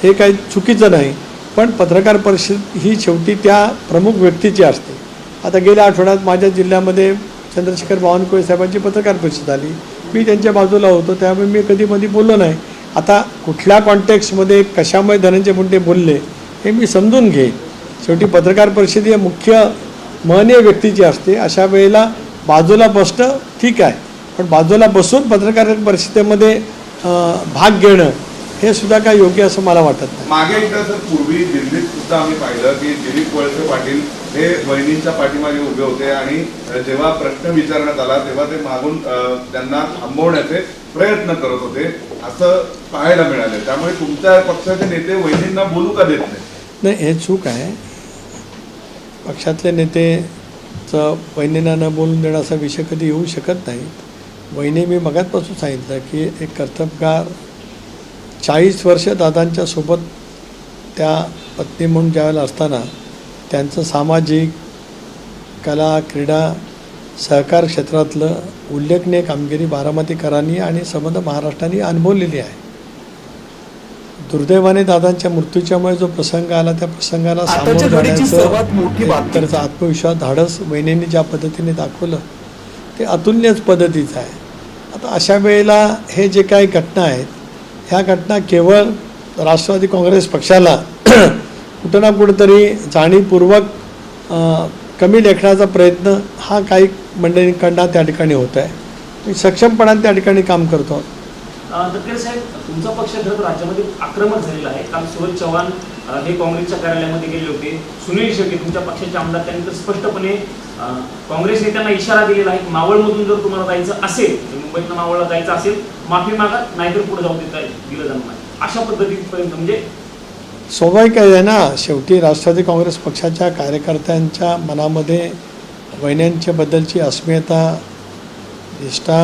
हे काही चुकीचं नाही, पण पत्रकार परिषद ही शेवटी त्या प्रमुख व्यक्तीची असते. आता गेल्या आठवड्यात माझ्या जिल्ह्यामध्ये चंद्रशेखर बावनकुळे साहेबांची पत्रकार परिषद आली, मी त्यांच्या बाजूला होतो, त्यामुळे मी कधी मध्ये बोललो नाही. आता कुठल्या कॉन्टेक्स्टमध्ये कशामुळे धनंजय मुंडे बोलले हे मी समजून घेईन. शेवटी पत्रकार परिषद ही मुख्य महनीय व्यक्तीची असते. अशा वेळेला बाजूला बसणं ठीक आहे, पण बाजूला बसून पत्रकार परिषदेमध्ये भाग घेणं हे सुद्धा काय योग्य असं मला वाटत नाही. मागे एकदा सर पूर्वी दिल्लीत सुद्धा आम्ही पाहिलं की दिलीप वळसे पाटील हे वहिनींच्या पाठीमागे उभे होते आणि जेव्हा प्रश्न विचारण्यात आला तेव्हा ते मागून त्यांना थांबवण्याचे प्रयत्न करत होते असं पाहायला मिळाले. त्यामुळे तुमच्या पक्षाचे नेते वहिनींना बोलू का देत नाही, हे चूक आहे. पक्षातले नेतेचं वहिनींना न बोलून देण्याचा विषय कधी येऊ शकत नाही. वहिनी मी मगाचपासून सांगितलं की एक कर्तबगार 40 वर्ष दादांच्या सोबत त्या पत्नी म्हणून ज्यावेळेला असताना त्यांचं सामाजिक, कला, क्रीडा, सहकार क्षेत्रातलं उल्लेखनीय कामगिरी बारामतीकरांनी आणि संबंध महाराष्ट्राने अनुभवलेली आहे. दुर्दैवाने दादांच्या मृत्यूच्यामुळे जो प्रसंग आला त्या प्रसंगाला सामोरं जाण्याचं त्याचा आत्मविश्वास, धाडस वहिनींनी ज्या पद्धतीने दाखवलं ते अतुलनीय पद्धतीचं आहे. आता अशा वेळेला हे जे काही घटना आहेत ह्या घटना केवळ राष्ट्रवादी काँग्रेस पक्षाला कुठं ना कुठंतरी जाणीवपूर्वक कमी लेखण्याचा प्रयत्न हा काही मंडळींकडनं त्या ठिकाणी होत आहे. मी सक्षमपणाने त्या ठिकाणी काम करतो. दत्ते साहेब, तुमचा पक्ष खरं राज्यामध्ये आक्रमक झालेला आहे. काल सूरज चव्हाण हे काँग्रेसच्या कार्यालयामध्ये गेले होते. सुनील शेट्टी तुमच्या पक्षाचे आमदार त्यांनी तर स्पष्टपणे काँग्रेस नेत्यांना इशारा दिलेला आहे, मावळमधून जर तुम्हाला जायचं असेल, मुंबईतनं मावळला जायचं असेल, माफी मागा, नाहीतर पुढे जाऊ दिलं जाणार नाही. अशा पद्धतीपर्यंत म्हणजे स्वाभाविक आहे ना. शेवटी राष्ट्रवादी काँग्रेस पक्षाच्या कार्यकर्त्यांच्या मनामध्ये वहिन्यांच्याबद्दलची अस्मिता, निष्ठा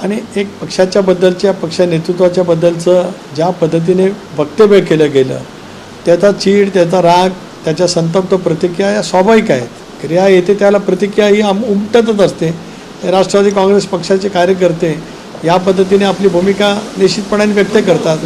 आणि एक पक्षाच्याबद्दलच्या पक्ष नेतृत्वाच्याबद्दलचं ज्या पद्धतीने वक्तव्य केलं गेलं त्याचा चीड, त्याचा राग, त्याच्या संतप्त प्रतिक्रिया या स्वाभाविक आहेत. क्रिया येते त्याला प्रतिक्रिया ही उमटतच असते. राष्ट्रवादी काँग्रेस पक्षाचे कार्यकर्ते या पद्धतीने आपली भूमिका निश्चितपणाने व्यक्त करतात.